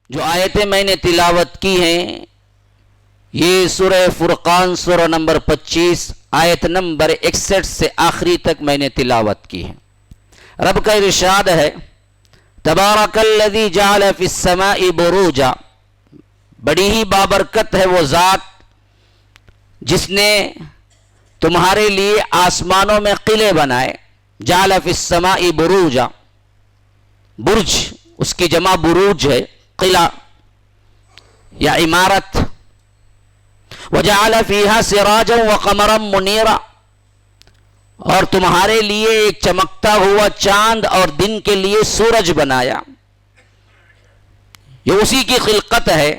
جو آیتیں میں نے تلاوت کی ہیں یہ سورہ فرقان سورہ نمبر 25 آیت نمبر 61 سے آخری تک میں نے تلاوت کی ہے۔ رب کا ارشاد ہے تبارک الذی جعل فی السماء بروجا، بڑی ہی بابرکت ہے وہ ذات جس نے تمہارے لیے آسمانوں میں قلعے بنائے۔ جعل فی السماء بروجا، برج اس کی جمع بروج ہے، قلعہ یا عمارت۔ وجعل فیہا سراجا وقمرا منیرا، اور تمہارے لیے ایک چمکتا ہوا چاند اور دن کے لیے سورج بنایا۔ یہ اسی کی خلقت ہے،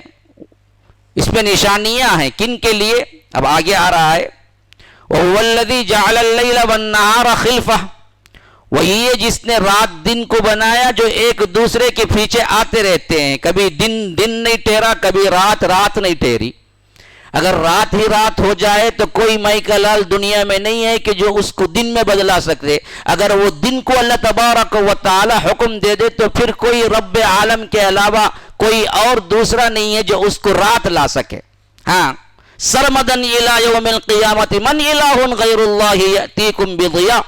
اس میں نشانیاں ہیں کن کے لیے؟ اب آگے آ رہا ہے وَهُوَ الَّذِي جَعَلَ اللَّيْلَ وَالنَّهَارَ خِلْفَةً، وہی ہے جس نے رات دن کو بنایا جو ایک دوسرے کے پیچھے آتے رہتے ہیں، کبھی دن نہیں ٹھہرا، کبھی رات نہیں ٹھہری۔ اگر رات ہی رات ہو جائے تو کوئی مائی کا لال دنیا میں نہیں ہے کہ جو اس کو دن میں بدلا سکے۔ اگر وہ دن کو اللہ تبارک و تعالی حکم دے دے تو پھر کوئی رب عالم کے علاوہ کوئی اور دوسرا نہیں ہے جو اس کو رات لا سکے۔ ہاں، سرمدن الی یوم القیامت من الہ غیر اللہ یأتیکم بضیاء،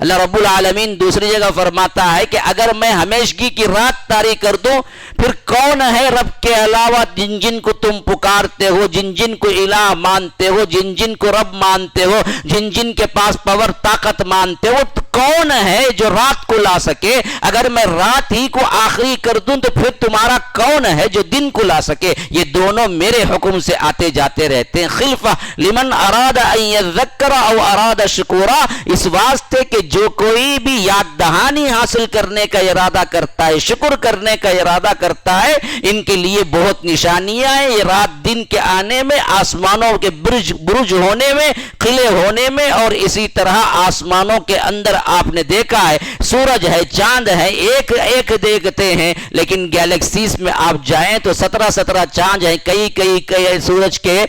اللہ رب العالمین دوسری جگہ فرماتا ہے کہ اگر میں ہمیشگی کی رات طاری کر دوں پھر کون ہے رب کے علاوہ جن جن کو تم پکارتے ہو، جن جن کو الہ مانتے ہو، جن جن کو رب مانتے ہو، جن جن کے پاس پاور طاقت مانتے ہو، تو کون ہے جو رات کو لا سکے؟ اگر میں رات ہی کو آخری کر دوں تو پھر تمہارا کون ہے جو دن کو لا سکے؟ یہ دونوں میرے حکم سے آتے جاتے رہتے ہیں۔ خلفہ لمن اراد ان یذکر او اراد شکورا، اس واسطے کہ جو کوئی بھی یاد دہانی حاصل کرنے کا ارادہ کرتا ہے، شکر کرنے کا ارادہ کرتا ہے، ان کے لیے بہت نشانیاں ہیں۔ یہ رات دن کے آنے میں، آسمانوں کے برج ہونے میں، قلعے ہونے میں، اور اسی طرح آسمانوں کے اندر آپ نے دیکھا ہے سورج ہے، چاند ہے، ایک ایک دیکھتے ہیں، لیکن گیلیکسیز میں آپ جائیں تو 17 چاند ہیں، کئی سورج کے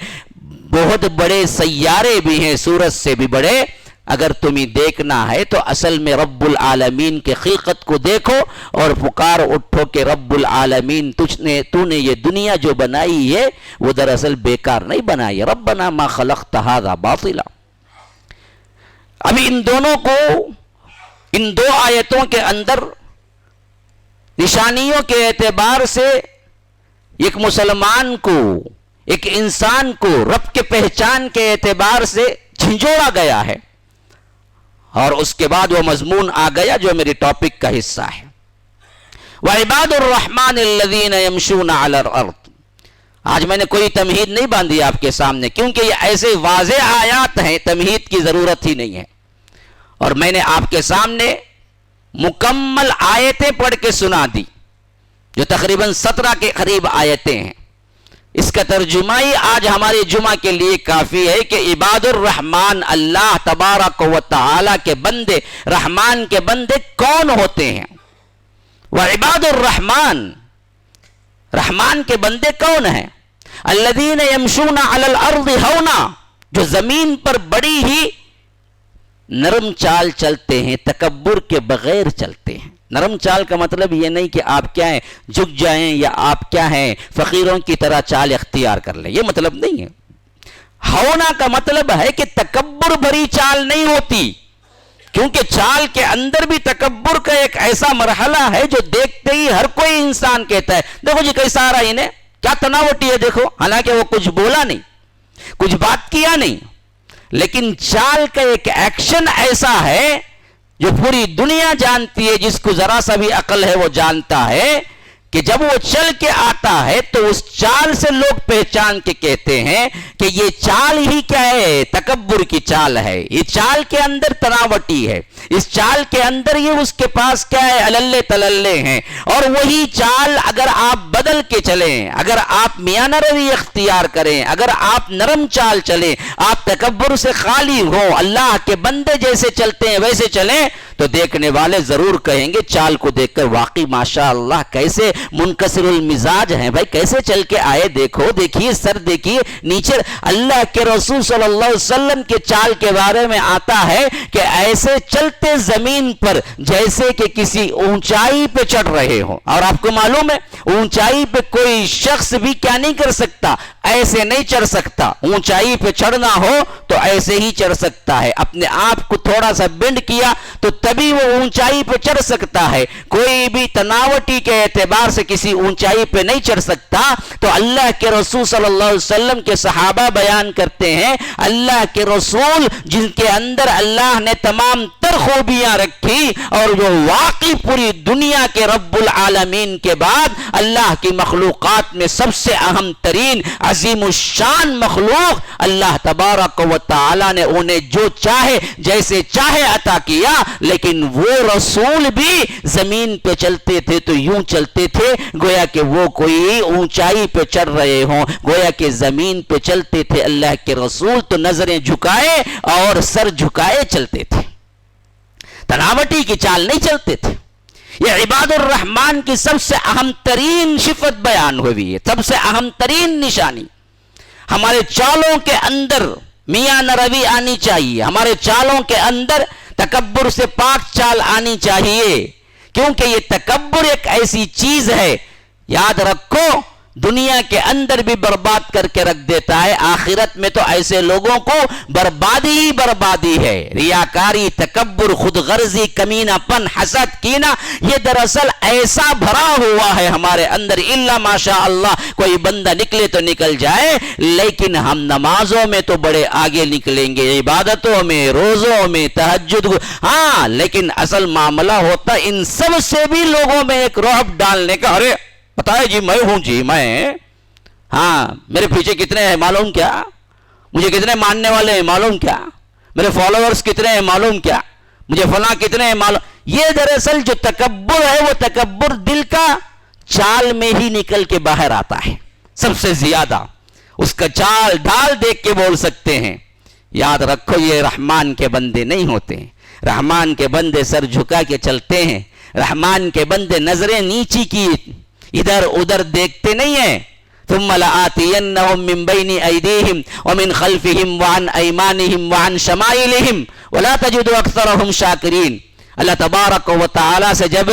بہت بڑے سیارے بھی ہیں، سورج سے بھی بڑے۔ اگر تمہیں دیکھنا ہے تو اصل میں رب العالمین کے خلقت کو دیکھو اور پکار اٹھو کہ رب العالمین تو نے یہ دنیا جو بنائی ہے وہ دراصل بیکار نہیں بنائی۔ ربنا ما خلقت ھذا باطلا۔ ابھی ان دونوں کو، ان دو آیتوں کے اندر نشانیوں کے اعتبار سے ایک مسلمان کو، ایک انسان کو رب کے پہچان کے اعتبار سے جھنجھوڑا گیا ہے، اور اس کے بعد وہ مضمون آ گیا جو میری ٹاپک کا حصہ ہے۔ وَعِبَادُ الرَّحْمَنِ الَّذِينَ يَمْشُونَ عَلَى الْأَرْضِ۔ آج میں نے کوئی تمہید نہیں باندھی آپ کے سامنے، کیونکہ یہ ایسے واضح آیات ہیں تمہید کی ضرورت ہی نہیں ہے، اور میں نے آپ کے سامنے مکمل آیتیں پڑھ کے سنا دی جو تقریباً 17 کے قریب آیتیں ہیں۔ اس کا ترجمہ ہی آج ہمارے جمعہ کے لیے کافی ہے کہ عباد الرحمن، اللہ تبارک و تعالی کے بندے، رحمان کے بندے کون ہوتے ہیں؟ وعباد الرحمن، رحمان کے بندے کون ہیں؟ الذین یمشون علی الارض ہونا، جو زمین پر بڑی ہی نرم چال چلتے ہیں، تکبر کے بغیر چلتے ہیں۔ نرم چال کا مطلب یہ نہیں کہ آپ کیا ہیں، جھک جائیں، یا آپ کیا ہیں، فقیروں کی طرح چال اختیار کر لیں، یہ مطلب نہیں ہے۔ ہونا کا مطلب ہے کہ تکبر بھری چال نہیں ہوتی، کیونکہ چال کے اندر بھی تکبر کا ایک ایسا مرحلہ ہے جو دیکھتے ہی ہر کوئی انسان کہتا ہے دیکھو جی کیسا آ رہا ہے، انہیں کیا تناوٹی ہے دیکھو، حالانکہ وہ کچھ بولا نہیں، کچھ بات کیا نہیں، لیکن چال کا ایک ایکشن ایسا ہے جو پوری دنیا جانتی ہے، جس کو ذرا سا بھی عقل ہے وہ جانتا ہے کہ جب وہ چل کے آتا ہے تو اس چال سے لوگ پہچان کے کہتے ہیں کہ یہ چال ہی کیا ہے، تکبر کی چال ہے، یہ چال کے اندر تناوٹی ہے، اس چال کے اندر یہ اس کے پاس کیا ہے، اللے تللے ہیں۔ اور وہی چال اگر آپ بدل کے چلیں، اگر آپ میانہ روی اختیار کریں، اگر آپ نرم چال چلیں، آپ تکبر سے خالی ہوں، اللہ کے بندے جیسے چلتے ہیں ویسے چلیں، تو دیکھنے والے ضرور کہیں گے چال کو دیکھ کر واقعی ماشاءاللہ کیسے منکسر المزاج ہیں بھائی, کیسے چل کے آئے, دیکھو دیکھیے سر دیکھیے نیچے. اللہ کے رسول صلی اللہ علیہ وسلم کے چال کے بارے میں آتا ہے کہ ایسے چلتے زمین پر جیسے کہ کسی اونچائی پہ چڑھ رہے ہوں. اور آپ کو معلوم ہے اونچائی پہ کوئی شخص بھی کیا نہیں کر سکتا, ایسے نہیں چڑھ سکتا. اونچائی پہ چڑھنا ہو تو ایسے ہی چڑھ سکتا ہے, اپنے آپ کو تھوڑا سا بینڈ کیا تو تبھی وہ اونچائی پہ چڑھ سکتا ہے. کوئی بھی تناوٹی کے اعتبار سے کسی اونچائی پہ نہیں چڑھ سکتا. تو اللہ کے رسول صلی اللہ علیہ وسلم کے صحابہ بیان کرتے ہیں اللہ کے رسول جن کے اندر اللہ نے تمام تر خوبیاں رکھی اور جو واقعی پوری دنیا کے رب العالمین کے بعد اللہ کی مخلوقات میں سب سے اہم ترین عظیم الشان مخلوق اللہ تبارک و تعالی نے انہیں جو چاہے جیسے چاہے عطا کیا. لیکن وہ رسول بھی زمین پہ چلتے تھے تو یوں چلتے تھے گویا کہ وہ کوئی اونچائی پہ چڑھ رہے ہوں, گویا کہ زمین پہ چلتے تھے اللہ کے رسول تو نظریں جھکائے اور سر جھکائے چلتے تھے, تناوٹی کی چال نہیں چلتے تھے. یہ عباد الرحمن کی سب سے اہم ترین صفت بیان ہوئی ہے, سب سے اہم ترین نشانی. ہمارے چالوں کے اندر میاں نروی آنی چاہیے, ہمارے چالوں کے اندر تکبر سے پاک چال آنی چاہیے, کیونکہ یہ تکبر ایک ایسی چیز ہے یاد رکھو دنیا کے اندر بھی برباد کر کے رکھ دیتا ہے, آخرت میں تو ایسے لوگوں کو بربادی ہی بربادی ہے. ریاکاری, تکبر, خود غرضی, کمینہ پن, حسد, کینہ, یہ دراصل ایسا بھرا ہوا ہے ہمارے اندر. الا ماشاء اللہ کوئی بندہ نکلے تو نکل جائے, لیکن ہم نمازوں میں تو بڑے آگے نکلیں گے, عبادتوں میں, روزوں میں, تہجد, ہاں, لیکن اصل معاملہ ہوتا ان سب سے بھی لوگوں میں ایک رعب ڈالنے کا. ارے بتائے جی میں ہوں جی میں, ہاں میرے پیچھے کتنے ہیں معلوم کیا, مجھے کتنے ماننے والے ہیں معلوم کیا, میرے فالوورز کتنے ہیں معلوم کیا, مجھے فلاں کتنے ہیں معلوم. یہ دراصل جو تکبر ہے وہ تکبر دل کا چال میں ہی نکل کے باہر آتا ہے سب سے زیادہ. اس کا چال ڈھال دیکھ کے بول سکتے ہیں. یاد رکھو یہ رحمان کے بندے نہیں ہوتے, رحمان کے بندے سر جھکا کے چلتے ہیں, رحمان کے بندے نظریں نیچی کی ادھر ادھر دیکھتے نہیں ہیں. ثم لآتینہم من بین ایدیہم ومن خلفہم وعن ایمانہم وعن شمائلہم ولا تجد اکثرہم شاکرین. اللہ تبارک و تعالی سے جب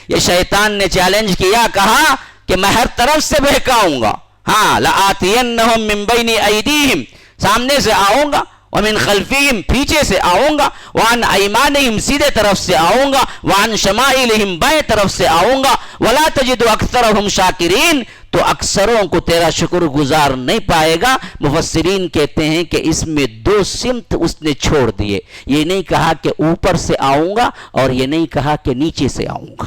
یہ شیطان نے چیلنج کیا, کہا کہ میں ہر طرف سے بہکاؤں گا, ہاں لآتینہم من بین ایدیہم سامنے سے آؤں گا, ومن خلفہم پیچھے سے آؤں گا, وعن ایمانہم سیدھے طرف سے آؤں گا, وعن شمائلہم بائیں طرف سے آؤں گا, ولا تجد اکثرہم شاکرین تو اکثروں کو تیرا شکر گزار نہیں پائے گا. مفسرین کہتے ہیں کہ اس میں دو سمت اس نے چھوڑ دیے, یہ نہیں کہا کہ اوپر سے آؤں گا اور یہ نہیں کہا کہ نیچے سے آؤں گا.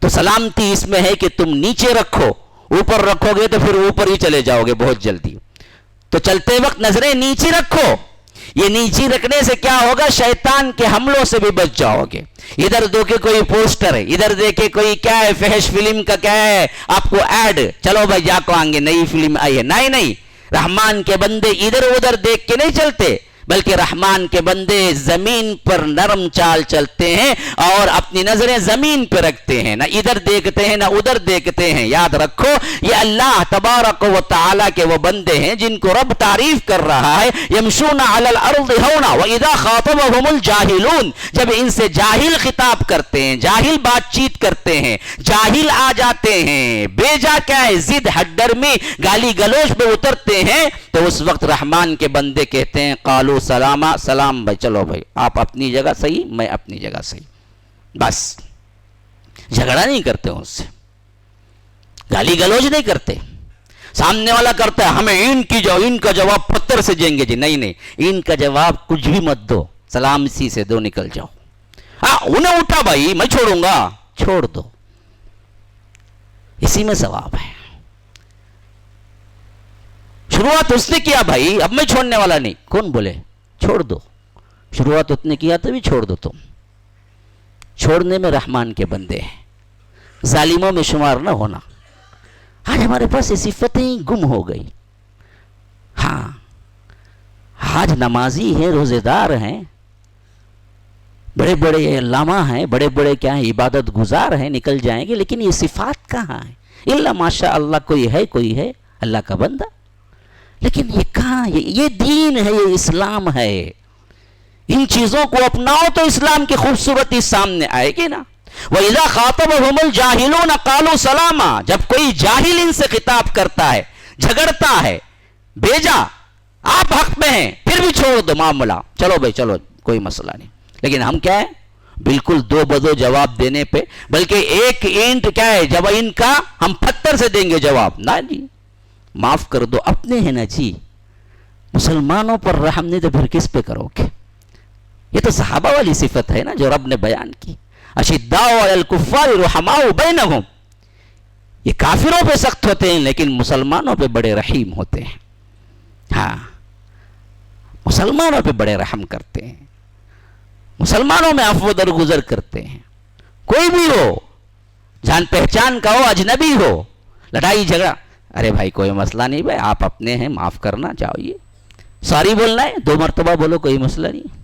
تو سلامتی اس میں ہے کہ تم نیچے رکھو, اوپر رکھو گے تو پھر اوپر ہی چلے جاؤ گے بہت جلدی. تو چلتے وقت نظریں نیچے رکھو, یہ نیچی رکھنے سے کیا ہوگا, شیطان کے حملوں سے بھی بچ جاؤ گے. ادھر دیکھے کوئی پوسٹر ہے, ادھر دیکھے کوئی کیا ہے فحش فلم کا کیا ہے آپ کو ایڈ, چلو بھائی جا کو آئیں گے نئی فلم آئی ہے. نہیں نہیں, رحمان کے بندے ادھر ادھر دیکھ کے نہیں چلتے, بلکہ رحمان کے بندے زمین پر نرم چال چلتے ہیں اور اپنی نظریں زمین پہ رکھتے ہیں, نہ ادھر دیکھتے ہیں نہ ادھر دیکھتے ہیں. یاد رکھو یہ اللہ تبارک و تعالی کے وہ بندے ہیں جن کو رب تعریف کر رہا ہے, یمشون علی الارض ہونا واذا خاطبهم الجاہلون. جب ان سے جاہل خطاب کرتے ہیں, جاہل بات چیت کرتے ہیں, جاہل آ جاتے ہیں, بیجا کیا ہے ضد ہڈرمی گالی گلوچ پہ اترتے ہیں, تو اس وقت رحمان کے بندے کہتے ہیں قالو سلامہ, سلام بھائی, چلو بھائی آپ اپنی جگہ صحیح, میں اپنی جگہ صحیح. بس جھگڑا نہیں کرتے ان سے, گالی گلوچ نہیں کرتے. سامنے والا کرتا ہے ہمیں ان کا جواب پتھر سے دیں گے جی, نہیں نہیں, ان کا جواب کچھ بھی مت دو, سلام سی سے دو, نکل جاؤ. ہاں انہیں اٹھا بھائی میں چھوڑوں گا, چھوڑ دو, اسی میں ثواب ہے. شروعات اس نے کیا بھائی, اب میں چھوڑنے والا نہیں. کون بولے چھوڑ دو, شروعات اس نے کیا تبھی چھوڑ دو. تم چھوڑنے میں رحمان کے بندے ہیں, ظالموں میں شمار نہ ہونا. آج ہمارے پاس یہ صفتیں گم ہو گئی. ہاں آج نمازی ہیں, روزے دار ہیں, بڑے بڑے علامہ ہیں، بڑے بڑے کیا ہیں، عبادت گزار ہیں، نکل جائیں گے، لیکن یہ صفات کہاں ہیں؟ الا ماشاء اللہ کوئی ہے اللہ کا بندہ، لیکن یہ کہاں؟ یہ دین ہے، یہ اسلام ہے۔ ان چیزوں کو اپناؤ تو اسلام کی خوبصورتی سامنے آئے گی نا۔ وَإِذَا خَاطَبَهُمُ الْجَاهِلُونَ قَالُوا سَلَامًا، جب کوئی جاہل ان سے خطاب کرتا ہے، جھگڑتا ہے، بھیجا آپ حق میں ہیں، پھر بھی چھوڑ دو معاملہ، چلو بھائی چلو کوئی مسئلہ نہیں۔ لیکن ہم کیا ہے؟ بالکل دو بدو جواب دینے پہ، بلکہ ایک اینٹ کیا ہے جب ان کا ہم پتھر سے دیں گے جواب، نہ جی معاف کر دو، اپنے ہیں نا جی، مسلمانوں پر رحم نہیں تو پھر کس پہ کرو گے؟ یہ تو صحابہ والی صفت ہے نا جو رب نے بیان کی، اشداء علی الکفار رحماء بینہم، یہ کافروں پہ سخت ہوتے ہیں لیکن مسلمانوں پہ بڑے رحیم ہوتے ہیں۔ ہاں، مسلمانوں پہ بڑے رحم کرتے ہیں، مسلمانوں میں عفو درگزر کرتے ہیں، کوئی بھی ہو، جان پہچان کا ہو، اجنبی ہو، لڑائی جھگڑا، ارے بھائی کوئی مسئلہ نہیں بھائی، آپ اپنے ہیں، معاف کرنا چاہیے، سوری بولنا ہے، 2 مرتبہ بولو کوئی مسئلہ نہیں،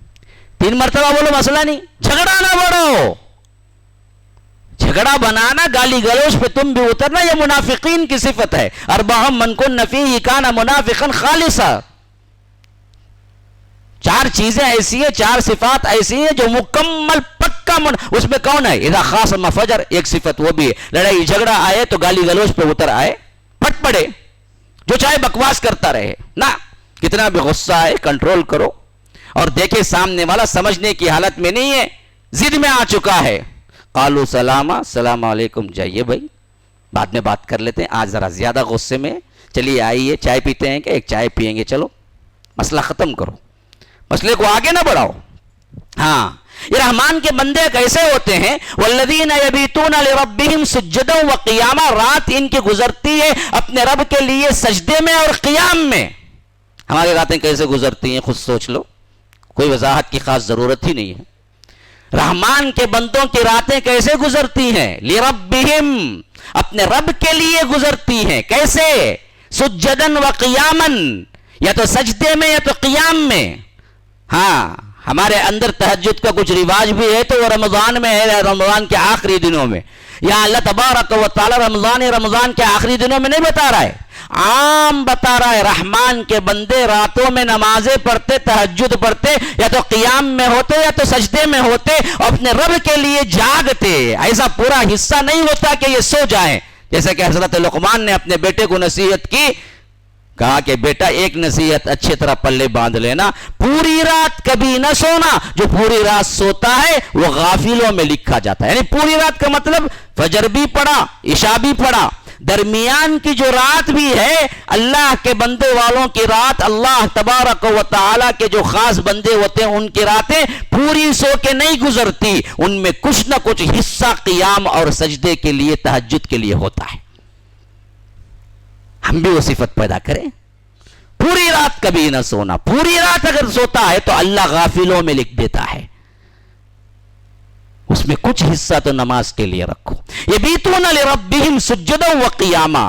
3 مرتبہ بولو مسئلہ نہیں، جھگڑا نہ بڑھو، جھگڑا بنانا، گالی گلوچ پہ تم بھی اترنا، یہ منافقین کی صفت ہے۔ اربعہ من کن فیہ کان منافقا خالصا، 4 چیزیں ایسی ہیں، 4 صفات ایسی ہیں جو مکمل پکا اس میں کون ہے؟ اذا خاصم فجر، ایک صفت وہ بھی ہے، لڑائی جھگڑا آئے تو گالی گلوچ پہ اتر آئے، پھٹ پڑے، جو چاہے بکواس کرتا رہے نا، کتنا بھی غصہ آئے کنٹرول کرو، اور دیکھے سامنے والا سمجھنے کی حالت میں نہیں ہے، ضد میں آ چکا ہے، قالوا سلاما، السلام علیکم، جائیے بھائی بعد میں بات کر لیتے ہیں، آج ذرا زیادہ غصے میں، چلیے آئیے چائے پیتے ہیں کہ ایک چائے پیئیں گے، چلو مسئلہ ختم کرو، مسئلے کو آگے نہ بڑھاؤ۔ ہاں، یہ رحمان کے بندے کیسے ہوتے ہیں؟ والذین یبیتون لربہم سجدا وقیاما، رات ان کی گزرتی ہے اپنے رب کے لیے سجدے میں اور قیام میں۔ ہماری راتیں کیسے گزرتی ہیں خود سوچ لو، کوئی وضاحت کی خاص ضرورت ہی نہیں ہے۔ رحمان کے بندوں کی راتیں کیسے گزرتی ہیں؟ لربہم، اپنے رب کے لیے گزرتی ہیں، کیسے؟ سجدن وقیامن، یا تو سجدے میں یا تو قیام میں۔ ہاں، ہمارے اندر تہجد کا کچھ رواج بھی ہے تو وہ رمضان میں ہے، رمضان کے آخری دنوں میں، یا اللہ تبارک و تعالی رمضان کے آخری دنوں میں نہیں بتا رہا ہے، عام بتا رہا ہے۔ رحمان کے بندے راتوں میں نمازیں پڑھتے، تہجد پڑھتے، یا تو قیام میں ہوتے یا تو سجدے میں ہوتے، اور اپنے رب کے لیے جاگتے، ایسا پورا حصہ نہیں ہوتا کہ یہ سو جائیں، جیسے کہ حضرت لقمان نے اپنے بیٹے کو نصیحت کی، کہا کہ بیٹا ایک نصیحت اچھی طرح پلے باندھ لینا، پوری رات کبھی نہ سونا، جو پوری رات سوتا ہے وہ غافلوں میں لکھا جاتا ہے۔ یعنی پوری رات کا مطلب فجر بھی پڑھا، عشاء بھی پڑھا، درمیان کی جو رات بھی ہے، اللہ کے بندے والوں کی رات، اللہ تبارک و تعالیٰ کے جو خاص بندے ہوتے ہیں ان کی راتیں پوری سو کے نہیں گزرتی، ان میں کچھ نہ کچھ حصہ قیام اور سجدے کے لیے، تہجد کے لیے ہوتا ہے۔ ہم بھی وہ صفت پیدا کریں، پوری رات کبھی نہ سونا، پوری رات اگر سوتا ہے تو اللہ غافلوں میں لکھ دیتا ہے، اس میں کچھ حصہ تو نماز کے لیے رکھو۔ یبیتون لربہم سجدا وقیاما،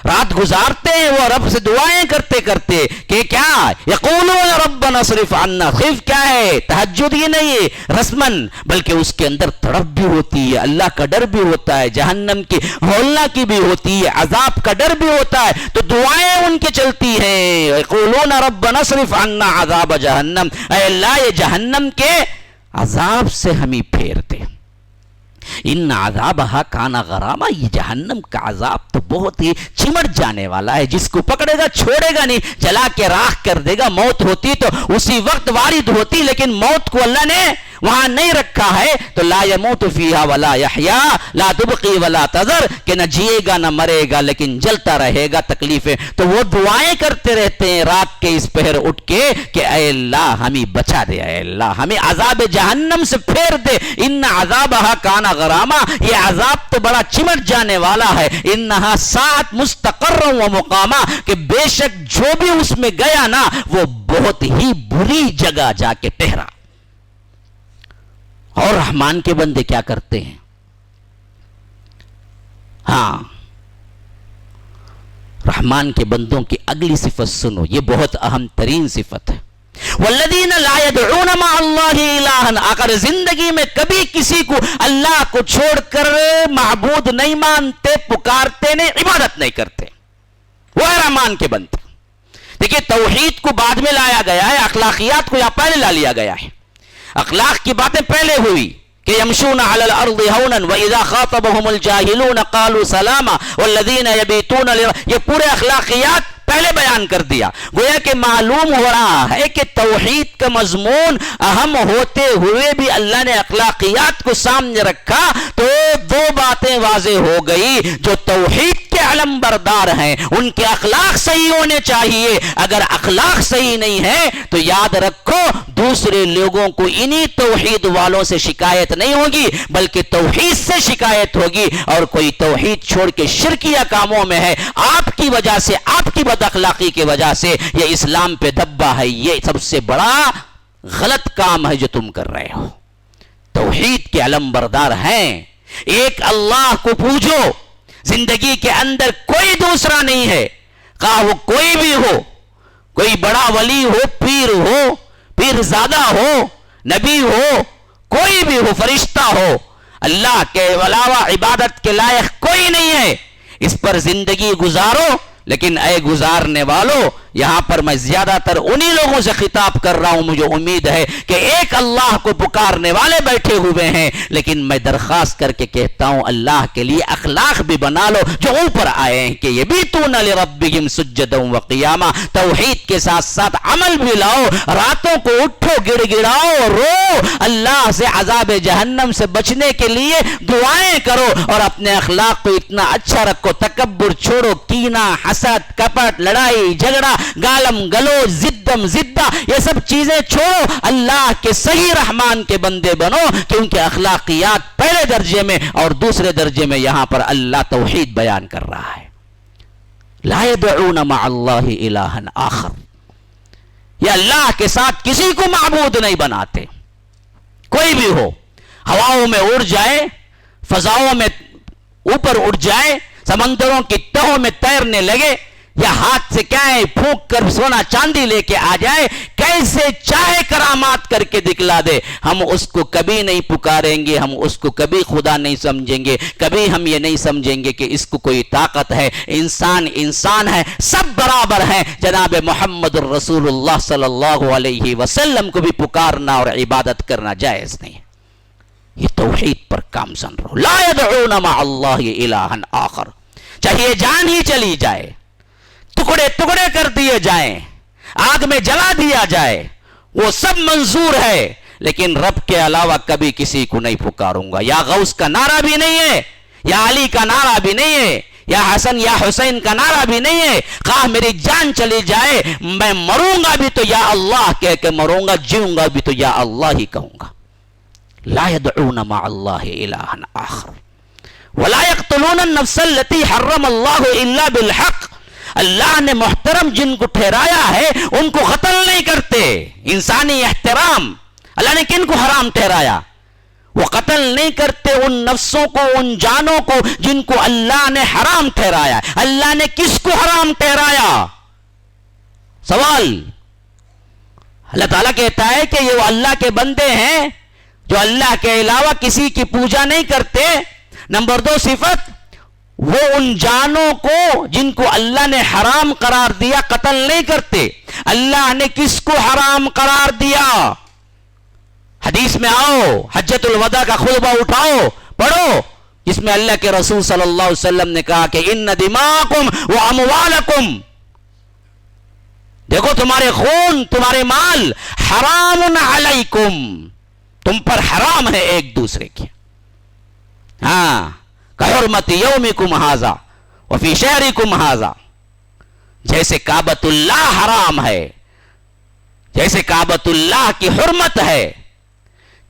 رات گزارتے ہیں وہ رب سے دعائیں کرتے کرتے کہ کیا؟ یقولون ربنا اصرف عنا، خف کیا ہے؟ تہجد ہی نہیں ہے رسمن، بلکہ اس کے اندر تڑپ بھی ہوتی ہے، اللہ کا ڈر بھی ہوتا ہے، جہنم کی ہولنا کی بھی ہوتی ہے، عذاب کا ڈر بھی ہوتا ہے، تو دعائیں ان کی چلتی ہیں۔ یقولون ربنا اصرف عنا عذاب جہنم، اے اللہ یہ جہنم کے عذاب سے ہمیں پھیر دے۔ ان عذابہا کان غراما، یہ جہنم کا عذاب تو بہت ہی چمٹ جانے والا ہے، جس کو پکڑے گا چھوڑے گا نہیں، جلا کے راکھ کر دے گا۔ موت ہوتی تو اسی وقت وارد ہوتی، لیکن موت کو اللہ نے وہاں نہیں رکھا ہے، تو لا یموت فیہا ولا یحیا لا تبقی ولا تذر، کہ نہ جیے گا نہ مرے گا لیکن جلتا رہے گا، تکلیفیں۔ تو وہ دعائیں کرتے رہتے ہیں رات کے اس پہر اٹھ کے کہ اے اللہ ہمیں بچا دے، اے اللہ ہمیں عذاب جہنم سے پھیر دے۔ ان عذابہا کان غراما، یہ عذاب تو بڑا چمٹ جانے والا ہے۔ انہا ساعت مستقرا و مقاما، کہ بے شک جو بھی اس میں گیا نا وہ بہت ہی بری جگہ جا کے ٹھہرا۔ اور رحمان کے بندے کیا کرتے ہیں؟ ہاں، رحمان کے بندوں کی اگلی صفت سنو، یہ بہت اہم ترین صفت ہے۔ والذین لا يدعون مع اللہ الہا، اگر زندگی میں کبھی کسی کو اللہ کو چھوڑ کر معبود نہیں مانتے، پکارتے نہیں، عبادت نہیں کرتے، وہ رحمان کے بندے. دیکھیں توحید کو بعد میں لایا گیا ہے، اخلاقیات کو یہاں پہلے لا لیا گیا ہے. اخلاق کی باتیں پہلے ہوئی کہ یمشون علی الارض ہونا واذا خاطبهم الجاہلون قالوا سلاما والذین یبیتون، یہ پورے اخلاقیات پہلے بیان کر دیا. گویا کہ معلوم ہو رہا ہے کہ توحید کا مضمون اہم ہوتے ہوئے بھی اللہ نے اخلاقیات کو سامنے رکھا تو دو باتیں واضح ہو گئی. جو توحید کے علم بردار ہیں ان کے اخلاق صحیح ہونے چاہیے، اگر اخلاق صحیح نہیں ہے تو یاد رکھو دوسرے لوگوں کو انہی توحید والوں سے شکایت نہیں ہوگی بلکہ توحید سے شکایت ہوگی. اور کوئی توحید چھوڑ کے شرکیہ کاموں میں ہے، آپ کی وجہ سے، آپ کی بد اخلاقی کی وجہ سے یہ اسلام پہ دبا ہے. یہ سب سے بڑا غلط کام ہے جو تم کر رہے ہو. توحید کے علم بردار ہیں، ایک اللہ کو پوجو. زندگی کے اندر کوئی دوسرا نہیں ہے، خواہ وہ کوئی بھی ہو، کوئی بڑا ولی ہو، پیر زادہ ہو، نبی ہو، کوئی بھی ہو، فرشتہ ہو، اللہ کے علاوہ عبادت کے لائق کوئی نہیں ہے. اس پر زندگی گزارو. لیکن اے گزارنے والو، یہاں پر میں زیادہ تر انہی لوگوں سے خطاب کر رہا ہوں، مجھے امید ہے کہ ایک اللہ کو پکارنے والے بیٹھے ہوئے ہیں، لیکن میں درخواست کر کے کہتا ہوں اللہ کے لیے اخلاق بھی بنا لو جو اوپر آئے ہیں کہ یبیتون لربہم سجدا وقیاما. توحید کے ساتھ ساتھ عمل بھی لاؤ، راتوں کو اٹھو، گڑ گڑاؤ، رو، اللہ سے عذاب جہنم سے بچنے کے لیے دعائیں کرو اور اپنے اخلاق کو اتنا اچھا رکھو. تکبر چھوڑو، کینہ، حسد، کپٹ، لڑائی جھگڑا، گالم گلوچ، زدم زدہ، یہ سب چیزیں چھوڑو. اللہ کے صحیح رحمان کے بندے بنو، کیونکہ اخلاقیات پہلے درجے میں اور دوسرے درجے میں یہاں پر اللہ توحید بیان کر رہا ہے. لا يدعون مع اللہ الہا آخر، یہ اللہ کے ساتھ کسی کو معبود نہیں بناتے. کوئی بھی ہو، ہواؤں میں اڑ جائے، فضاؤں میں اوپر اڑ جائے، سمندروں کی تہوں میں تیرنے لگے، یا ہاتھ سے کیا ہے پھونک کر سونا چاندی لے کے آ جائے، کیسے چاہے کرامات کر کے دکھلا دے، ہم اس کو کبھی نہیں پکاریں گے، ہم اس کو کبھی خدا نہیں سمجھیں گے، کبھی ہم یہ نہیں سمجھیں گے کہ اس کو کوئی طاقت ہے. انسان ہے، سب برابر ہیں. جناب محمد الرسول اللہ صلی اللہ علیہ وسلم کو بھی پکارنا اور عبادت کرنا جائز نہیں. یہ توحید پر کام سن رہو. لا يدعون مع اللہ الہا آخر، چاہیے جان ہی چلی جائے، ٹکڑے ٹکڑے کر دیے جائیں، آگ میں جلا دیا جائے، وہ سب منظور ہے، لیکن رب کے علاوہ کبھی کسی کو نہیں پکاروں گا. یا غوث کا نعرہ بھی نہیں ہے، یا علی کا نعرہ بھی نہیں ہے، یا حسن یا حسین کا نعرہ بھی نہیں ہے. خواہ میری جان چلی جائے، میں مروں گا بھی تو یا اللہ کہہ کے مروں گا، جیوں گا بھی تو یا اللہ ہی کہوں گا. لا يدعون مع اللہ الہا آخر ولا يقتلون النفس التي حرم اللہ الا بالحق. اللہ نے محترم جن کو ٹھہرایا ہے ان کو قتل نہیں کرتے. انسانی احترام اللہ نے کن کو حرام ٹھہرایا؟ وہ قتل نہیں کرتے ان نفسوں کو، ان جانوں کو جن کو اللہ نے حرام ٹھہرایا. اللہ نے کس کو حرام ٹھہرایا؟ سوال. اللہ تعالیٰ کہتا ہے کہ یہ وہ اللہ کے بندے ہیں جو اللہ کے علاوہ کسی کی پوجا نہیں کرتے. نمبر 2 صفت، وہ ان جانوں کو جن کو اللہ نے حرام قرار دیا قتل نہیں کرتے. اللہ نے کس کو حرام قرار دیا؟ حدیث میں آؤ، حجۃ الوداع کا خطبہ اٹھاؤ، پڑھو، جس میں اللہ کے رسول صلی اللہ علیہ وسلم نے کہا کہ ان دماءکم و اموالکم، دیکھو تمہارے خون، تمہارے مال حرام علیکم، تم پر حرام ہے ایک دوسرے کی. ہاں، کحرمت یومکم ھذا وفی شہرکم ھذا، جیسے کعبۃ اللہ حرام ہے، جیسے کعبۃ اللہ کی حرمت ہے،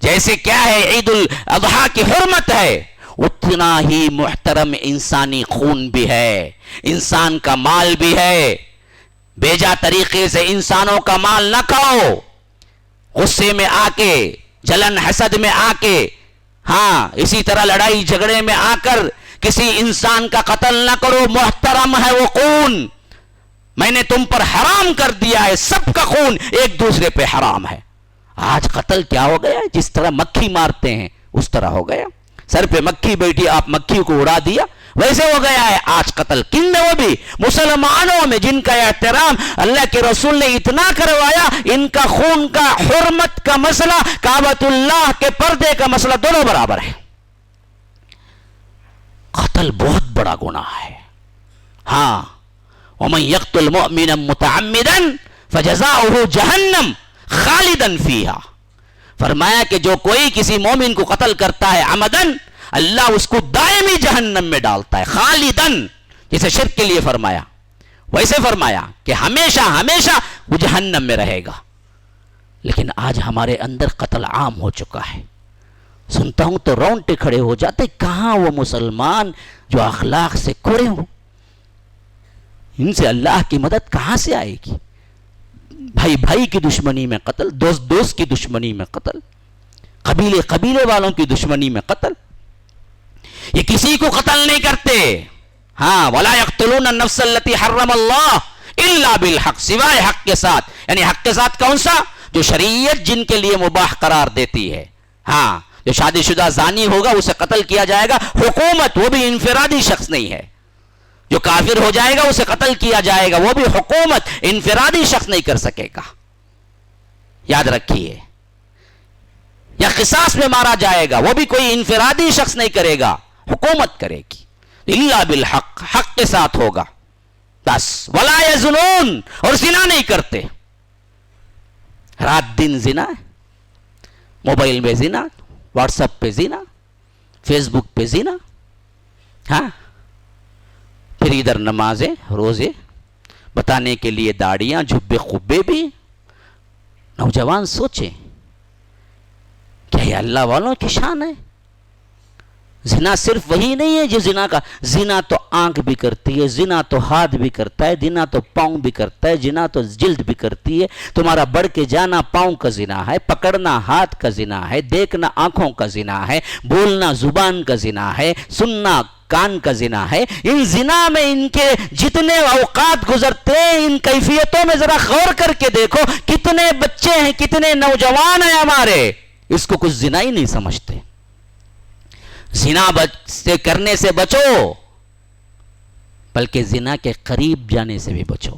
جیسے کیا ہے عید الاضحیٰ کی حرمت ہے، اتنا ہی محترم انسانی خون بھی ہے، انسان کا مال بھی ہے. بیجا طریقے سے انسانوں کا مال نہ کھاؤ، غصے میں آ کے، جلن حسد میں آ کے، ہاں اسی طرح لڑائی جھگڑے میں آ کر کسی انسان کا قتل نہ کرو. محترم ہے وہ خون، میں نے تم پر حرام کر دیا ہے، سب کا خون ایک دوسرے پہ حرام ہے۔ آج قتل کیا ہو گیا؟ جس طرح مکھی مارتے ہیں اس طرح ہو گیا، سر پہ مکھی بیٹھی، آپ مکھی کو اڑا دیا، ویسے ہو گیا ہے آج قتل۔ کن نے؟ وہ بھی مسلمانوں میں جن کا احترام اللہ کے رسول نے اتنا کروایا، ان کا خون کا، حرمت کا مسئلہ، کعبۃ اللہ کے پردے کا مسئلہ دونوں برابر ہے۔ قتل بہت بڑا گناہ ہے۔ ہاں، وَمَن يَقْتُلْ مُؤْمِنًا مُتَعَمِّدًا فَجَزَاؤُهُ جَهَنَّمُ خَالِدًا فِيهَا، فرمایا کہ جو کوئی کسی مومن کو قتل کرتا ہے عمدن، اللہ اس کو دائمی جہنم میں ڈالتا ہے، خالدن، جیسے شرک کے لیے فرمایا ویسے فرمایا کہ ہمیشہ ہمیشہ وہ جہنم میں رہے گا۔ لیکن آج ہمارے اندر قتل عام ہو چکا ہے، سنتا ہوں تو رونٹے کھڑے ہو جاتے، کہاں وہ مسلمان جو اخلاق سے کھڑے ہوں؟ ان سے اللہ کی مدد کہاں سے آئے گی؟ بھائی بھائی کی دشمنی میں قتل، دوست دوست کی دشمنی میں قتل، قبیلے قبیلے والوں کی دشمنی میں قتل، یہ کسی کو قتل نہیں کرتے۔ ہاں، وَلَا يَقْتُلُونَ النَّفْسَ الَّتِي حَرَّمَ اللَّهُ إِلَّا بِالْحَقِّ، سوائے حق کے ساتھ، یعنی حق کے ساتھ کون سا؟ جو شریعت جن کے لیے مباح قرار دیتی ہے۔ ہاں، جو شادی شدہ زانی ہوگا اسے قتل کیا جائے گا، حکومت، وہ بھی انفرادی شخص نہیں ہے۔ جو کافر ہو جائے گا اسے قتل کیا جائے گا، وہ بھی حکومت، انفرادی شخص نہیں کر سکے گا، یاد رکھیے۔ یا قصاص میں مارا جائے گا، وہ بھی کوئی انفرادی شخص نہیں کرے گا، حکومت کرے گی۔ الا بالحق، حق کے ساتھ ہوگا بس۔ ولا یزنون، اور زنا نہیں کرتے۔ رات دن زنا، موبائل میں زنا، واٹس ایپ پہ زنا، فیس بک پہ زنا، ہاں، پھر ادھر نمازیں روزے بتانے کے لیے داڑیاں جھبے خبے بھی۔ نوجوان سوچیں، کیا یہ اللہ والوں کی شان ہے؟ زنا صرف وہی نہیں ہے جو زنا کا، زنا تو آنکھ بھی کرتی ہے، زنا تو ہاتھ بھی کرتا ہے، زنا تو پاؤں بھی کرتا ہے، زنا تو جلد بھی کرتی ہے۔ تمہارا بڑھ کے جانا پاؤں کا زنا ہے، پکڑنا ہاتھ کا زنا ہے، دیکھنا آنکھوں کا زنا ہے، بولنا زبان کا زنا ہے، سننا کان کا زنا ہے۔ ان زنا میں ان کے جتنے اوقات گزرتے ہیں، ان کیفیتوں میں ذرا غور کر کے دیکھو، کتنے بچے ہیں، کتنے نوجوان ہیں ہمارے، اس کو کچھ زنا ہی نہیں سمجھتے۔ زنا سے کرنے سے بچو، بلکہ زنا کے قریب جانے سے بھی بچو۔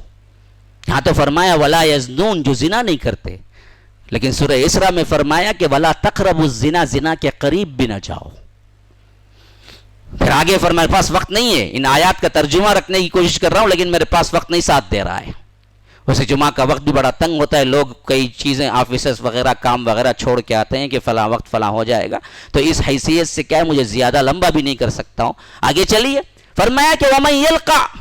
یہاں تو فرمایا ولا یزنون، جو زنا نہیں کرتے، لیکن سورہ اسراء میں فرمایا کہ ولا تقربوا الزنا، زنا کے قریب بھی نہ جاؤ۔ پھر آگے فرمایا، میرے پاس وقت نہیں ہے، ان آیات کا ترجمہ رکھنے کی کوشش کر رہا ہوں لیکن میرے پاس وقت نہیں ساتھ دے رہا ہے۔ ویسے جمعہ کا وقت بھی بڑا تنگ ہوتا ہے، لوگ کئی چیزیں آفیسز وغیرہ کام وغیرہ چھوڑ کے آتے ہیں کہ فلاں وقت فلاں ہو جائے گا، تو اس حیثیت سے کیا ہے، مجھے زیادہ لمبا بھی نہیں کر سکتا ہوں۔ آگے چلیے، فرمایا کہ وَمَن يَلْقَى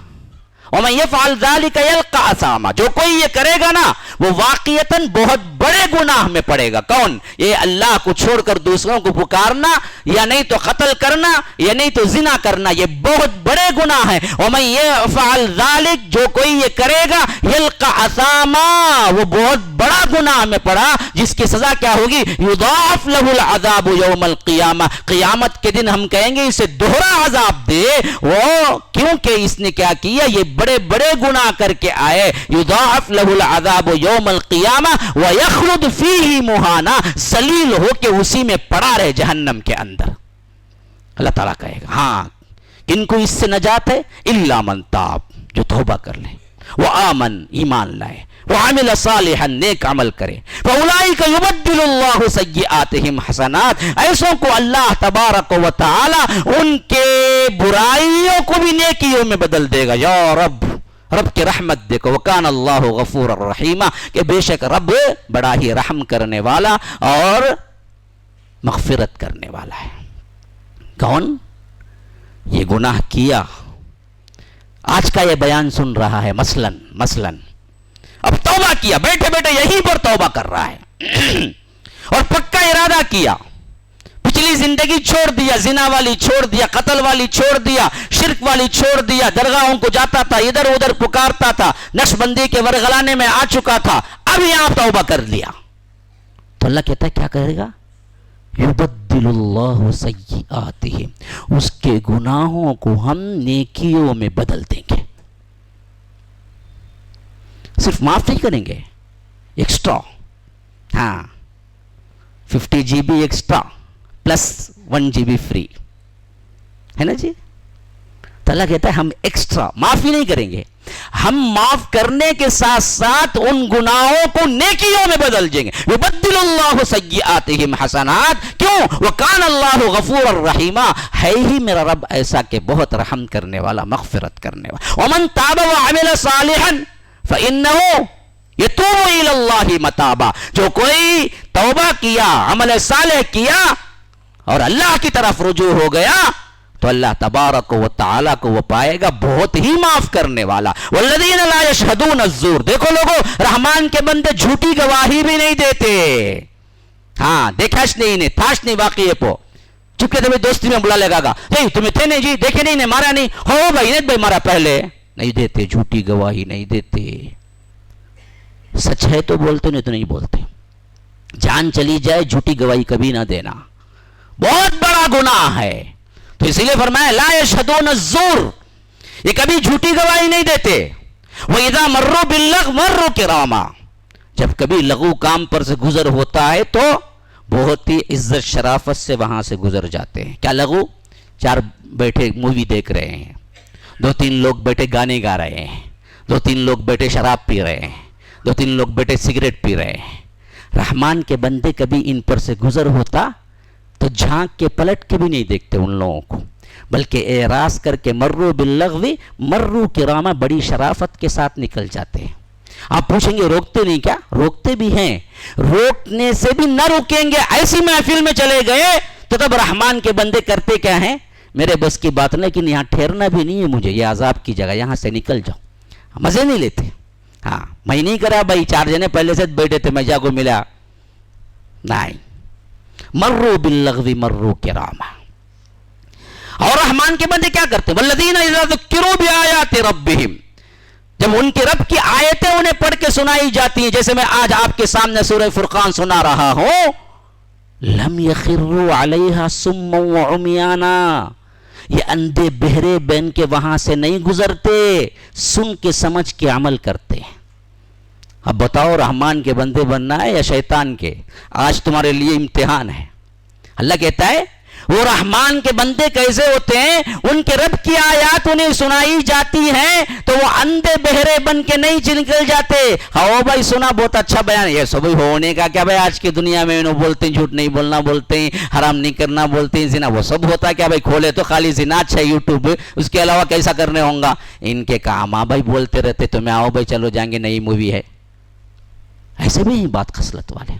وَمَن يَفْعَلْ ذَلِكَ يَلْقَى أَثَامًا، جو کوئی یہ کرے گا نا وہ واقعتاً بہت بڑے گناہ میں پڑے گا۔ کون؟ یہ اللہ کو چھوڑ کر دوسروں کو پکارنا، یا نہیں تو قتل کرنا، یا نہیں تو زنا کرنا، یہ بہت بڑے گناہ ہیں۔ وَمَن يَفْعَلْ ذَلِكَ، جو کوئی یہ کرے گا، يَلْقَى أَثَامًا، وہ بہت بڑا گناہ میں پڑا، جس کی سزا کیا ہوگی؟ يُضَاعَفْ لَهُ الْعَذَابُ يَوْمَ الْقِيَامَةِ، قیامت کے دن ہم کہیں گے اسے دوہرا عذاب دے، وہ کیونکہ اس نے کیا کیا، یہ بڑے بڑے گناہ کر کے آئے۔ یضاعف له العذاب یوم القیامہ ویخلد فیہ مہانا، ذلیل ہو کے اسی میں پڑا رہے جہنم کے اندر۔ اللہ تعالیٰ کہے گا ہاں کن کو اس سے نجات ہے؟ الا من تاب، جو توبہ کر لے، وآمن، ایمان لائے، وعمل صالحا، نیک عمل کرے، فاولئک یبدل اللہ سیئاتہم حسنات، ایسوں کو اللہ تبارک و تعالی ان کے برائیوں کو بھی نیکیوں میں بدل دے گا۔ یا رب، رب کی رحمت دیکھو، وکان اللہ غفور الرحیم، کہ بے شک رب بڑا ہی رحم کرنے والا اور مغفرت کرنے والا ہے۔ کون؟ یہ گناہ کیا، آج کا یہ بیان سن رہا ہے، مثلاً اب توبہ کیا، بیٹھے بیٹھے یہیں پر توبہ کر رہا ہے اور پکا ارادہ کیا، پچھلی زندگی چھوڑ دیا، زنا والی چھوڑ دیا، قتل والی چھوڑ دیا، شرک والی چھوڑ دیا، درگاہوں کو جاتا تھا، ادھر ادھر پکارتا تھا، نقش بندی کے ورغلانے میں آ چکا تھا، اب یہاں توبہ کر لیا تو اللہ کہتا ہے کیا کرے گا؟ یبدل اللہ سیئاتہم، اس کے گناہوں کو ہم نیکیوں میں بدل دیں گے۔ صرف معاف نہیں کریں گے, ایکسٹرا, ہاں 50 GB extra plus 1 GB free ہے نا جی. تو اللہ کہتا ہے ہم ایکسٹرا معافی نہیں کریں گے, ہم معاف کرنے کے ساتھ ساتھ ان گناہوں کو نیکیوں میں بدل دیں گے. یبدل اللہ سیئاتہم حسنات, کیوں؟ وکان اللہ غفور الرحیم, ہے ہی میرا رب ایسا کہ بہت رحم کرنے والا, مغفرت کرنے والا. ومن تاب وعمل صالحا فانہ یتوب الی اللہ متابا, جو کوئی توبہ کیا, عمل صالح کیا اور اللہ کی طرف رجوع ہو گیا تو اللہ تبارک و تعالیٰ کو وہ پائے گا بہت ہی معاف کرنے والا. والذین لا یشہدون الزور, دیکھو لوگوں, رحمان کے بندے جھوٹی گواہی بھی نہیں دیتے. ہاں دیکھاش نہیں تھاش نہیں واقعی پو چپکے تمہیں دوستی میں بلا لگا گا, تمہیں تھے نہیں جی, دیکھے نہیں مارا نہیں, ہو بھائی نہیں بھائی مارا پہلے, نہیں دیتے, جھوٹی گواہی نہیں دیتے. سچ ہے تو بولتے, نہیں تو نہیں بولتے. جان چلی جائے جھوٹی گواہی کبھی نہ دینا, بہت بڑا گناہ ہے. تو اسی لیے فرمایا لا یشہدون الزور, یہ کبھی جھوٹی گواہی نہیں دیتے. وَإِذَا مَرُّوا بِاللَّغْوِ مَرُّوا كِرَامًا, جب کبھی لغو کام پر سے گزر ہوتا ہے تو بہت ہی عزت شرافت سے وہاں سے گزر جاتے ہیں. کیا لغو؟ 4 بیٹھے مووی دیکھ رہے ہیں, 2-3 لوگ بیٹھے گانے گا رہے ہیں, 2-3 لوگ بیٹھے شراب پی رہے ہیں, 2-3 لوگ بیٹھے سگریٹ پی رہے ہیں. رحمان کے بندے کبھی ان پر سے گزر ہوتا تو جھانک کے پلٹ کے بھی نہیں دیکھتے ان لوگوں کو, بلکہ اعراض کر کے مرو باللغو مرو کرامہ, بڑی شرافت کے ساتھ نکل جاتے ہیں. آپ پوچھیں گے روکتے نہیں کیا؟ روکتے بھی ہیں, روکنے سے بھی نہ روکیں گے. ایسی محفل میں چلے گئے تو تب رحمان کے بندے کرتے کیا ہیں, میرے بس کی بات نہیں, لیکن یہاں ٹھہرنا بھی نہیں ہے مجھے, یہ عذاب کی جگہ, یہاں سے نکل جاؤ. مزے نہیں لیتے. ہاں میں نہیں کرا بھائی, 4 جنے پہلے سے بیٹھے تھے, میں جا کو ملا نہیں. مرو باللغو مرو کرامہ. اور رحمان کے بندے کیا کرتے ہیں, والذین اذا ذکروا بآیات ربہم, جب ان کے رب کی آیتیں انہیں پڑھ کے سنائی جاتی ہیں, جیسے میں آج آپ کے سامنے سورہ فرقان سنا رہا ہوں, لم یخروا علیہا صما وعمیانا, یہ اندھے بہرے بن کے وہاں سے نہیں گزرتے, سن کے سمجھ کے عمل کرتے ہیں. اب بتاؤ رحمان کے بندے بننا ہے یا شیطان کے؟ آج تمہارے لیے امتحان ہے. اللہ کہتا ہے وہ رحمان کے بندے کیسے ہوتے ہیں, ان کے رب کی آیات انہیں سنائی جاتی ہیں تو وہ اندھے بہرے بن کے نہیں نکل جاتے. ہاں بھائی سنا, بہت اچھا بیان, یہ سب ہونے کا کیا بھائی, آج کی دنیا میں انہوں بولتے ہیں جھوٹ نہیں بولنا بولتے ہیں, حرام نہیں کرنا بولتے ہیں, زنا وہ سب ہوتا ہے کیا بھائی, کھولے تو خالی زنا اچھا یوٹیوب, اس کے علاوہ کیسا کرنے ہوں گا. ان کے کام ہاں بھائی بولتے رہتے, تو میں آؤ بھائی چلو جائیں گے, نئی مووی ہے. ایسے بھی بات خصلت والے,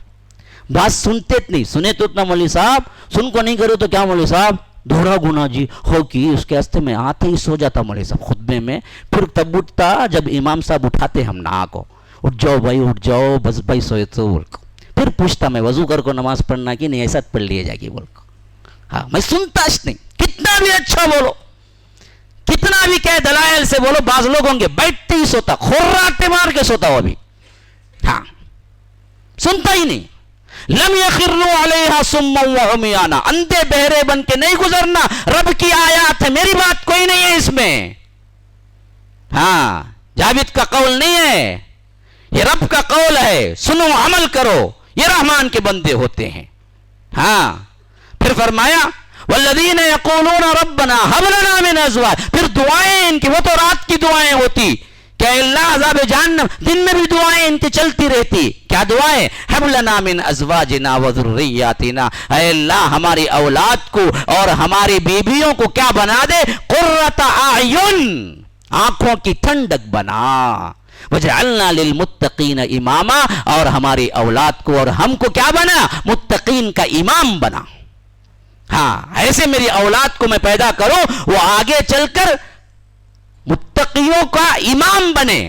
بات سنتے نہیں, سنے تو اتنا مولوی صاحب, سن کو نہیں کرے تو کیا مولوی صاحب, دوہرا گناہ جی ہو کی, اس کے ہستے میں آتے ہی سو جاتا مولوی صاحب خطبے میں. پھر تب اٹھتا جب امام صاحب اٹھاتے ہم نہ کو, اٹھ جاؤ بھائی اٹھ جاؤ, بس بھائی سوئے تو بول کو. پھر پوچھتا میں وضو کر کو نماز پڑھنا کی نہیں, ایسا پڑھ لیے جائے گی بول کو. ہاں میں سنتا نہیں, کتنا بھی اچھا بولو, کتنا بھی کہہ دلائل سے بولو, بعض لوگ ہوں گے بیٹھتے ہی سوتا, خراٹے مار کے سوتا وہ بھی, ہاں سنتا ہی نہیں. لم یخروا علیہا صما وعمیانا, اندھے بہرے بن کے نہیں گزرنا, رب کی آیات ہے, میری بات کوئی نہیں ہے اس میں. ہاں جاوید کا قول نہیں ہے, یہ رب کا قول ہے, سنو عمل کرو, یہ رحمان کے بندے ہوتے ہیں. ہاں پھر فرمایا والذین یقولون ربنا ھب لنا من ازواج, پھر دعائیں ان کی, وہ تو رات کی دعائیں ہوتی کہ اللہ عذاب جہنم, دن میں بھی دعائیں ان کی چلتی رہتی. کیا دعائیں؟ ھب لنا من ازواجنا وذریاتنا, اے اللہ ہماری اولاد کو اور ہماری بیویوں کو کیا بنا دے, قرۃ اعین, آنکھوں کی ٹھنڈک بنا, وجعلنا للمتقین اماما, اور ہماری اولاد کو اور ہم کو کیا بنا, متقین کا امام بنا. ہاں ایسے میری اولاد کو میں پیدا کروں, وہ آگے چل کر متقیوں کا امام بنے.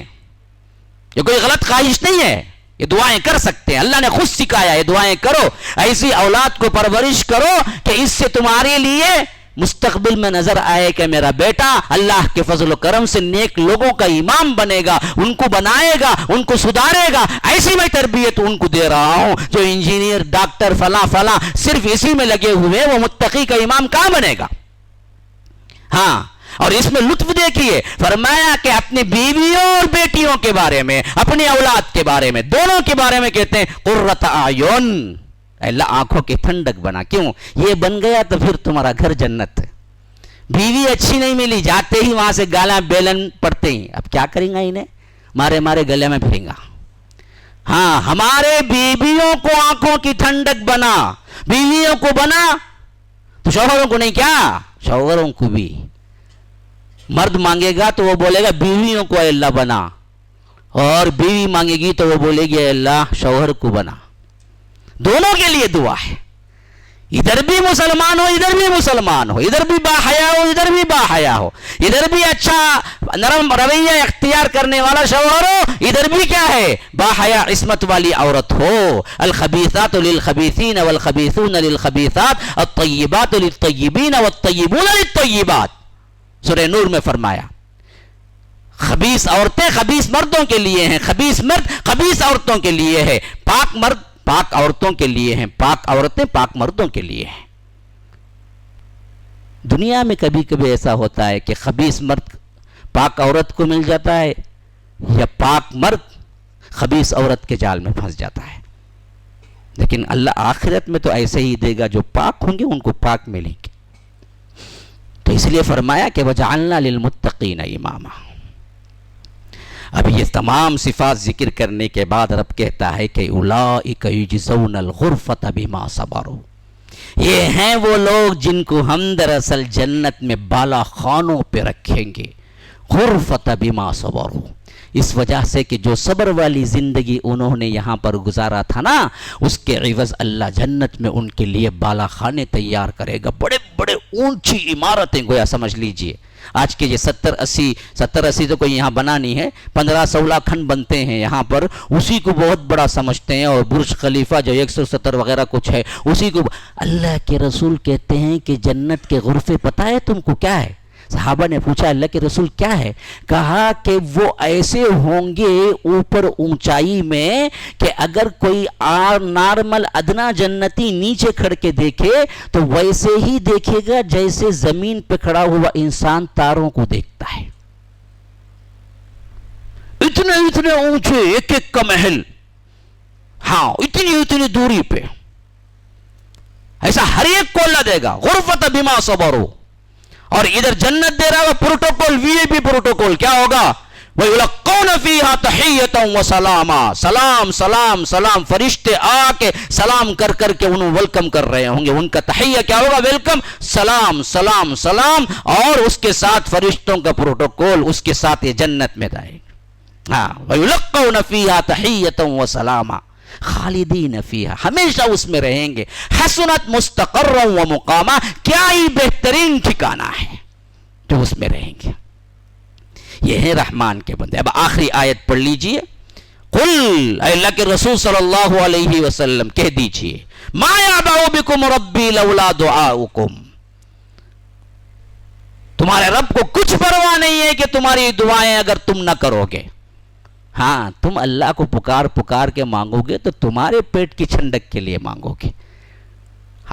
یہ کوئی غلط خواہش نہیں ہے, یہ دعائیں کر سکتے ہیں, اللہ نے خود سکھایا, یہ دعائیں کرو, ایسی اولاد کو پرورش کرو کہ اس سے تمہارے لیے مستقبل میں نظر آئے کہ میرا بیٹا اللہ کے فضل و کرم سے نیک لوگوں کا امام بنے گا, ان کو بنائے گا, ان کو سدھارے گا. ایسی میں تربیت ان کو دے رہا ہوں. جو انجینئر ڈاکٹر فلاں صرف اسی میں لگے ہوئے, وہ متقی کا امام کہاں بنے گا. ہاں اور اس میں لطف دیکھیے، فرمایا کہ اپنی بیویوں اور بیٹیوں کے بارے میں، اپنی اولاد کے بارے میں، دونوں کے بارے میں کہتے ہیں قرۃ اعین، اللہ آنکھوں کی ٹھنڈک بنا. کیوں؟ یہ بن گیا تو پھر تمہارا گھر جنت ہے. بیوی اچھی نہیں ملی، جاتے ہی وہاں سے گالاں بیلن پڑتے ہی، اب کیا کریں گا؟ انہیں مارے گلے میں پھریں گا. ہاں، ہمارے بیویوں کو آنکھوں کی ٹھنڈک بنا، بیویوں کو بنا تو شوہروں کو نہیں، کیا شوہروں کو بھی. مرد مانگے گا تو وہ بولے گا بیویوں کو اے اللہ بنا، اور بیوی مانگے گی تو وہ بولے گی اے اللہ شوہر کو بنا. دونوں کے لیے دعا ہے. ادھر بھی مسلمان ہو، ادھر بھی مسلمان ہو، ادھر بھی با حیا ہو، ادھر بھی با حیا ہو، ادھر بھی اچھا نرم رویہ اختیار کرنے والا شوہر ہو، ادھر بھی کیا ہے با حیا عصمت والی عورت ہو. الخبیثات للخبیثین والخبیثون للخبیثات الطیبات للطیبین والطیبون للطیبات. سورہ نور میں فرمایا خبیث عورتیں خبیث مردوں کے لیے ہیں، خبیث مرد خبیث عورتوں کے لیے ہے، پاک مرد پاک عورتوں کے لیے ہیں، پاک عورتیں پاک مردوں کے لیے ہیں. دنیا میں کبھی کبھی ایسا ہوتا ہے کہ خبیث مرد پاک عورت کو مل جاتا ہے، یا پاک مرد خبیث عورت کے جال میں پھنس جاتا ہے. لیکن اللہ آخرت میں تو ایسے ہی دے گا، جو پاک ہوں گے ان کو پاک ملیں گے. تو اس لیے فرمایا کہ وَجَعَلْنَا لِلْمُتَّقِينَ إِمَامًا. اب یہ تمام صفات ذکر کرنے کے بعد رب کہتا ہے کہ اولئک یجزون الغرفۃ بما صبروا. یہ ہیں وہ لوگ جن کو ہم دراصل جنت میں بالا خانوں پہ رکھیں گے. غرفۃ بما صبروا، اس وجہ سے کہ جو صبر والی زندگی انہوں نے یہاں پر گزارا تھا نا، اس کے عوض اللہ جنت میں ان کے لیے بالا خانے تیار کرے گا. بڑے بڑے اونچی عمارتیں، گویا سمجھ لیجئے آج کے یہ 70-80 تو کوئی یہاں بنا نہیں ہے، 15-16 کھنڈ بنتے ہیں یہاں پر، اسی کو بہت بڑا سمجھتے ہیں. اور برج خلیفہ جو 170 وغیرہ کچھ ہے، اسی کو اللہ کے رسول کہتے ہیں کہ جنت کے غرفے پتہ ہے تم کو کیا ہے؟ صحابہ نے پوچھا اللہ کے رسول کیا ہے؟ کہا کہ وہ ایسے ہوں گے اوپر اونچائی میں کہ اگر کوئی نارمل ادنا جنتی نیچے کھڑ کے دیکھے تو ویسے ہی دیکھے گا جیسے زمین پہ کھڑا ہوا انسان تاروں کو دیکھتا ہے. اتنے اونچے ایک ایک کا محل، ہاں اتنی دوری پہ، ایسا ہر ایک کو اللہ دے گا. غرفۃ بما صبروا. اور ادھر جنت دے رہا ہے پروٹوکول، وی آئی پی پروٹوکول. کیا ہوگا؟ وَيُلَقَّوْنَ فِيهَا تَحِيَّةً وَسَلَامًا. سلام سلام سلام، فرشتے آ کے سلام کر کر کے انہوں ویلکم کر رہے ہوں گے. ان کا تحیہ کیا ہوگا؟ ویلکم، سلام سلام سلام، اور اس کے ساتھ فرشتوں کا پروٹوکول، اس کے ساتھ یہ جنت میں جائے گا. ہاں، وَيُلَقَّوْنَ فِيهَا تَحِيَّةً وَسَلَامًا خالدین فیہا، ہمیشہ اس میں رہیں گے. حسنت مستقرا و مقاما، کیا ہی بہترین ٹھکانہ ہے جو اس میں رہیں گے. یہ ہیں رحمان کے بندے. اب آخری آیت پڑھ لیجئے. قل، اے اللہ کے رسول صلی اللہ علیہ وسلم کہہ دیجئے، ما یعبأ بکم ربی لولا دعاؤکم. تمہارے رب کو کچھ پرواہ نہیں ہے کہ تمہاری دعائیں اگر تم نہ کرو گے. ہاں، تم اللہ کو پکار کے مانگو گے تو تمہارے پیٹ کی ٹھنڈک کے لیے مانگو گے.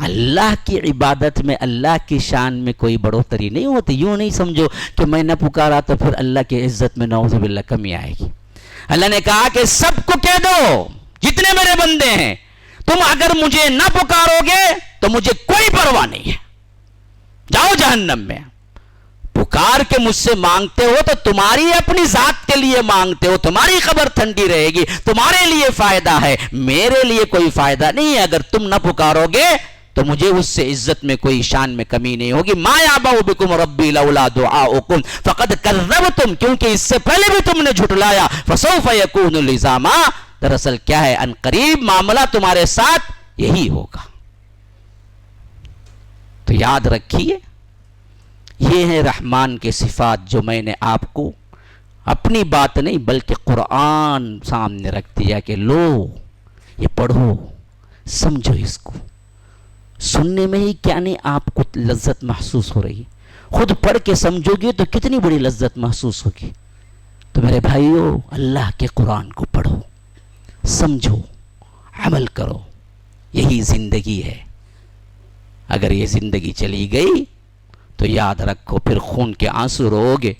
اللہ کی عبادت میں، اللہ کی شان میں کوئی بڑھوتری نہیں ہوتی. یوں نہیں سمجھو کہ میں نہ پکارا تو پھر اللہ کی عزت میں نعوذ باللہ کمی آئے گی. اللہ نے کہا کہ سب کو کہہ دو، جتنے میرے بندے ہیں، تم اگر مجھے نہ پکارو گے تو مجھے کوئی پرواہ نہیں ہے، جاؤ جہنم میں. پکار کے مجھ سے مانگتے ہو تو تمہاری اپنی ذات کے لیے مانگتے ہو، تمہاری خبر ٹھنڈی رہے گی، تمہارے لیے فائدہ ہے، میرے لیے کوئی فائدہ نہیں ہے. اگر تم نہ پکارو گے تو مجھے اس سے عزت میں کوئی شان میں کمی نہیں ہوگی. ما یعبأ بکم ربی لولا دعاؤکم فقد کذبتم، کیونکہ اس سے پہلے بھی تم نے جھٹلایا. فسوف یکون لزاما، دراصل کیا ہے، ان قریب معاملہ تمہارے ساتھ یہی ہوگا. تو یاد رکھیے، یہ ہیں رحمان کے صفات جو میں نے آپ کو اپنی بات نہیں بلکہ قرآن سامنے رکھ دیا کہ لو یہ پڑھو، سمجھو. اس کو سننے میں ہی کیا نہیں آپ کو لذت محسوس ہو رہی ہے، خود پڑھ کے سمجھو گے تو کتنی بڑی لذت محسوس ہوگی. تو میرے بھائیو، اللہ کے قرآن کو پڑھو، سمجھو، عمل کرو. یہی زندگی ہے. اگر یہ زندگی چلی گئی تو یاد رکھو پھر خون کے آنسو رو گے،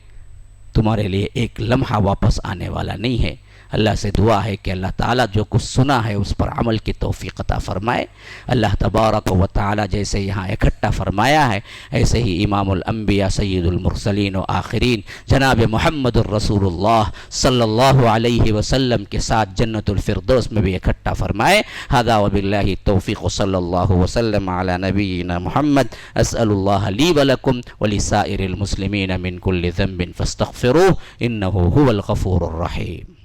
تمہارے لیے ایک لمحہ واپس آنے والا نہیں ہے۔ اللہ سے دعا ہے کہ اللہ تعالیٰ جو کچھ سنا ہے اس پر عمل کی توفیق عطا فرمائے۔ اللہ تبارک و تعالیٰ جیسے یہاں اکٹھا فرمایا ہے، ایسے ہی امام الانبیاء سید المرسلین و آخرین جناب محمد الرسول اللہ صلی اللہ علیہ وسلم کے ساتھ جنت الفردوس میں بھی اکٹھا فرمائے۔ ھذا وباللہ التوفیق، صلی اللہ وسلم علی نبینا محمد۔ اسأل اللہ لی ولکم ولسائر المسلمین من کل ذنب فاستغفروہ انہ هو الغفور الرحیم۔